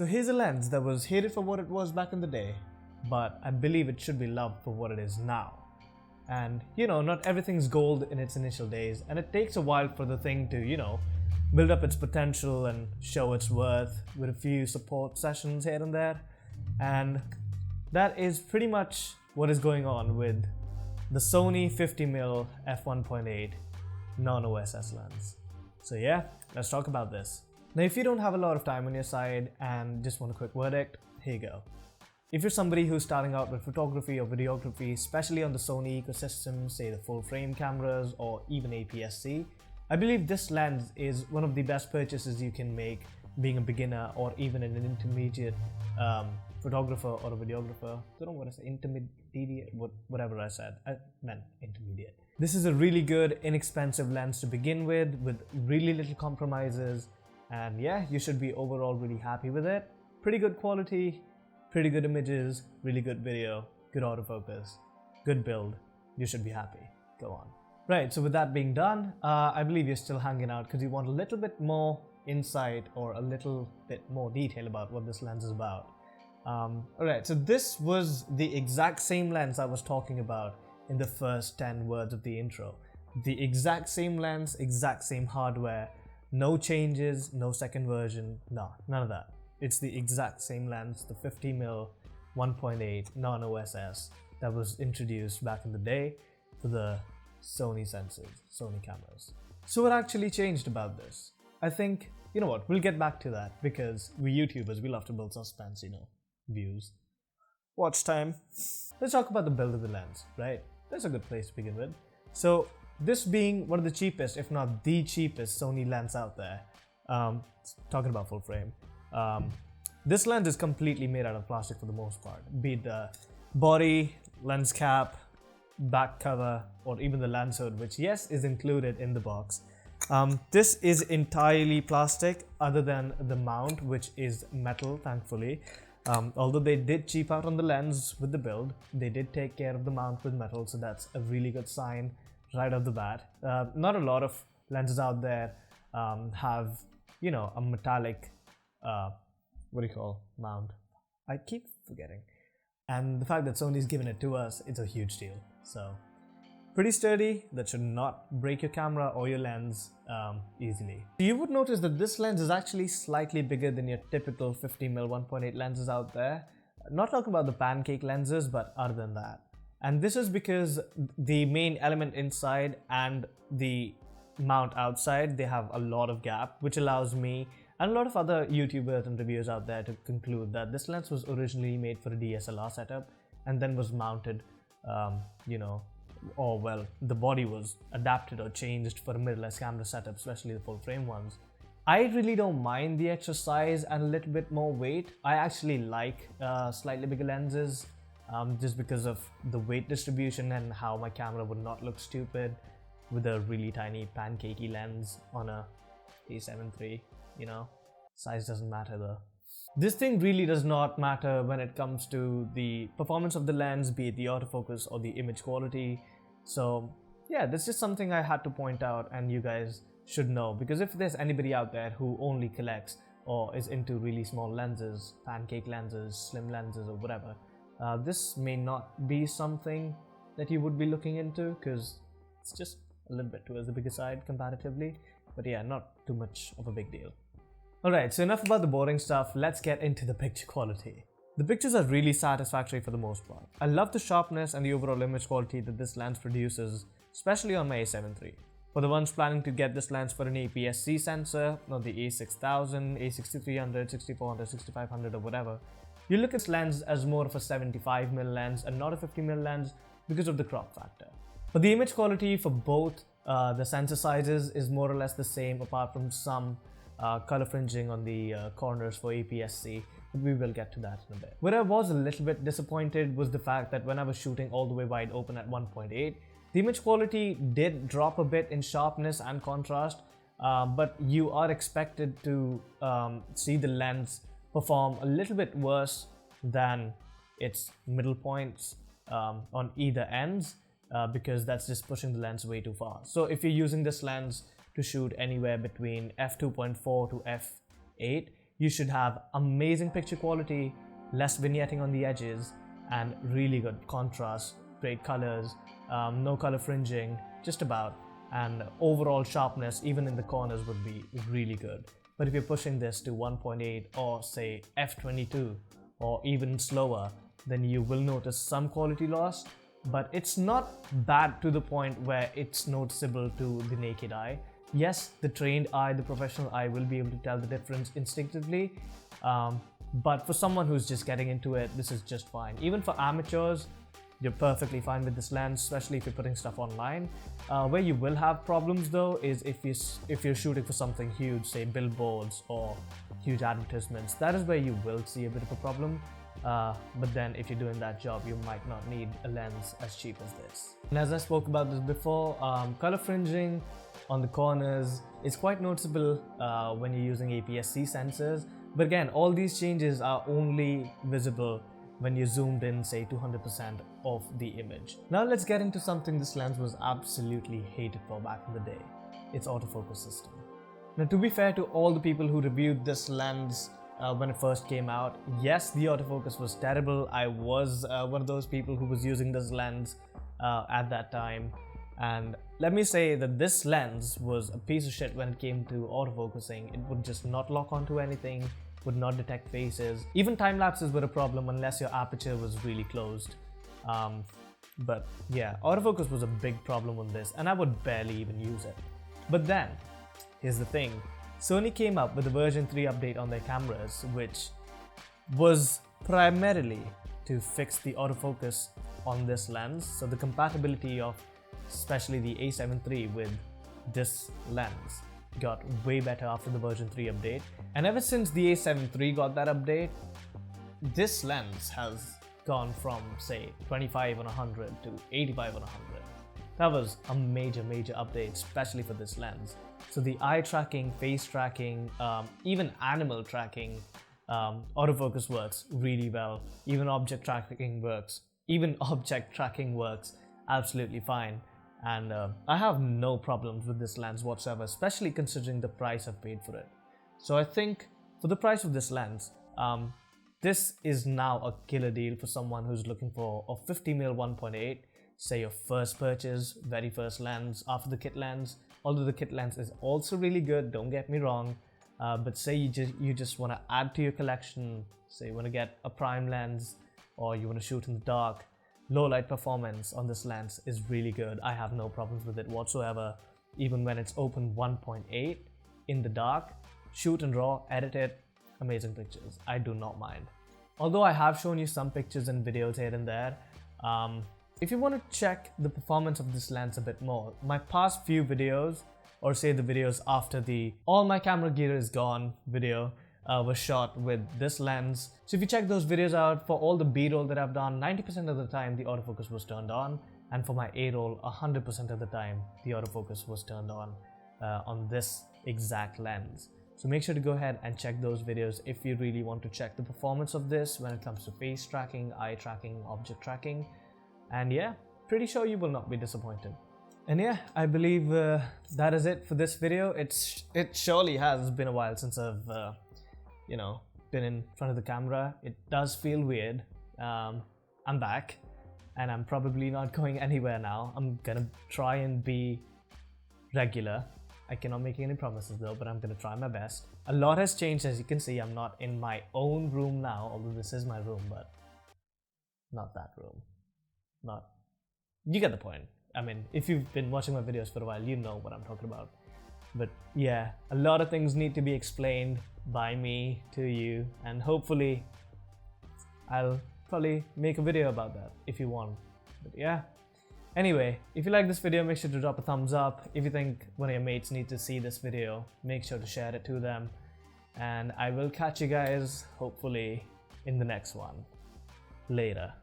So here's a lens that was hated for what it was back in the day, but I believe it should be loved for what it is now. And not everything's gold in its initial days, and it takes a while for the thing to, build up its potential and show its worth with a few support sessions here and there. And that is pretty much what is going on with the Sony 50mm f1.8 non-OSS lens. So yeah, let's talk about this. Now if you don't have a lot of time on your side and just want a quick verdict, here you go. If you're somebody who's starting out with photography or videography, especially on the Sony ecosystem, say the full frame cameras or even APS-C, I believe this lens is one of the best purchases you can make being a beginner or even an intermediate photographer or a videographer. I don't know what I said, intermediate, whatever I said, I meant intermediate. This is a really good, inexpensive lens to begin with really little compromises, and yeah, you should be overall really happy with it. Pretty good quality, pretty good images, really good video, good autofocus, good build. You should be happy. Go on. Right, so with that being done, I believe you're still hanging out because you want a little bit more insight or a little bit more detail about what this lens is about. Alright, so this was the exact same lens I was talking about in the first 10 words of the intro. The exact same lens, exact same hardware, no changes, no second version, no, none of that. It's the exact same lens, the 50mm 1.8 non-OSS that was introduced back in the day for the Sony sensors, Sony cameras. So what actually changed about this? I think, you know what, we'll get back to that because we YouTubers, we love to build suspense, views, watch time. Let's talk about the build of the lens, right? That's a good place to begin with. So this being one of the cheapest, if not the cheapest Sony lens out there, talking about full frame, this lens is completely made out of plastic for the most part, be it the body, lens cap, back cover, or even the lens hood, which yes is included in the box. This is entirely plastic other than the mount, which is metal, thankfully. Although they did cheap out on the lens with the build, they did take care of the mount with metal, so that's a really good sign right off the bat. Not a lot of lenses out there have, a metallic, mount. I keep forgetting. And the fact that Sony's given it to us, it's a huge deal. So, pretty sturdy, that should not break your camera or your lens easily. You would notice that this lens is actually slightly bigger than your typical 50mm 1.8 lenses out there. Not talking about the pancake lenses, but other than that. And this is because the main element inside and the mount outside, they have a lot of gap, which allows me and a lot of other YouTubers and reviewers out there to conclude that this lens was originally made for a DSLR setup and then was mounted, the body was adapted or changed for a mirrorless camera setup, especially the full frame ones. I really don't mind the extra size and a little bit more weight. I actually like slightly bigger lenses just because of the weight distribution and how my camera would not look stupid with a really tiny pancakey lens on a A7 III, size doesn't matter though. This thing really does not matter when it comes to the performance of the lens, be it the autofocus or the image quality. So yeah, this is something I had to point out and you guys should know, because if there's anybody out there who only collects or is into really small lenses, pancake lenses, slim lenses or whatever, this may not be something that you would be looking into because it's just a little bit towards the bigger side comparatively, but yeah, not too much of a big deal. Alright, so enough about the boring stuff, let's get into the picture quality. The pictures are really satisfactory for the most part. I love the sharpness and the overall image quality that this lens produces, especially on my A7 III. For the ones planning to get this lens for an APS-C sensor, or the A6000, A6300, 6400, 6500 or whatever, you look at this lens as more of a 75mm lens and not a 50mm lens because of the crop factor. But the image quality for both the sensor sizes is more or less the same apart from some color fringing on the corners for APS-C, but we will get to that in a bit. Where I was a little bit disappointed was the fact that when I was shooting all the way wide open at 1.8, the image quality did drop a bit in sharpness and contrast, but you are expected to see the lens perform a little bit worse than its middle points on either ends, because that's just pushing the lens way too far. So if you're using this lens to shoot anywhere between f2.4 to f8, you should have amazing picture quality, less vignetting on the edges, and really good contrast, great colors, no color fringing, just about, and overall sharpness even in the corners would be really good. But if you're pushing this to 1.8 or say f22 or even slower, then you will notice some quality loss, but it's not bad to the point where it's noticeable to the naked eye. Yes, the trained eye, the professional eye will be able to tell the difference instinctively, but for someone who's just getting into it, this is just fine. Even for amateurs, you're perfectly fine with this lens, especially if you're putting stuff online. Where you will have problems though is if you're shooting for something huge, say billboards or huge advertisements. That is where you will see a bit of a problem. But then if you're doing that job, you might not need a lens as cheap as this. And as I spoke about this before, color fringing on the corners is quite noticeable when you're using APS-C sensors. But again, all these changes are only visible when you're zoomed in, say 200% of the image. Now let's get into something this lens was absolutely hated for back in the day. Its autofocus system. Now to be fair to all the people who reviewed this lens when it first came out, yes, the autofocus was terrible. I was one of those people who was using this lens at that time. And let me say that this lens was a piece of shit when it came to autofocusing. It would just not lock onto anything, would not detect faces. Even time lapses were a problem unless your aperture was really closed. But yeah, autofocus was a big problem on this, and I would barely even use it. But then, here's the thing. Sony came up with a version 3 update on their cameras, which was primarily to fix the autofocus on this lens. So the compatibility of especially the A7 III with this lens got way better after the version 3 update. And ever since the A7 III got that update, this lens has gone from say 25 on 100 to 85 on 100. That was a major update, especially for this lens. So the eye tracking, face tracking, even animal tracking, autofocus works really well. Even object tracking works. Absolutely fine. And I have no problems with this lens whatsoever, especially considering the price I've paid for it. So I think for the price of this lens, this is now a killer deal for someone who's looking for a 50mm 1.8, say your first purchase, very first lens after the kit lens. Although the kit lens is also really good, don't get me wrong, but say you just want to add to your collection, say you want to get a prime lens or you want to shoot in the dark, low light performance on this lens is really good. I have no problems with it whatsoever. Even when it's open 1.8 in the dark, shoot in RAW, edit it, amazing pictures. I do not mind. Although I have shown you some pictures and videos here and there, if you want to check the performance of this lens a bit more, my past few videos, or say the videos after the all my camera gear is gone video, was shot with this lens. So if you check those videos out, for all the B-roll that I've done, 90% of the time the autofocus was turned on, and for my A-roll, 100% of the time the autofocus was turned on this exact lens. So make sure to go ahead and check those videos if you really want to check the performance of this when it comes to face tracking, eye tracking, object tracking. And yeah, pretty sure you will not be disappointed. And yeah, I believe that is it for this video. It surely has been a while since I've been in front of the camera. It does feel weird. I'm back, and I'm probably not going anywhere now. I'm gonna try and be regular. I cannot make any promises though, but I'm gonna try my best. A lot has changed, as you can see. I'm not in my own room now, although this is my room, but not that room. You get the point. I mean, if you've been watching my videos for a while, you know what I'm talking about. But yeah, a lot of things need to be explained by me to you, and hopefully I'll probably make a video about that if you want. But yeah, anyway, if you like this video, make sure to drop a thumbs up. If you think one of your mates needs to see this video, make sure to share it to them, and I will catch you guys hopefully in the next one. Later.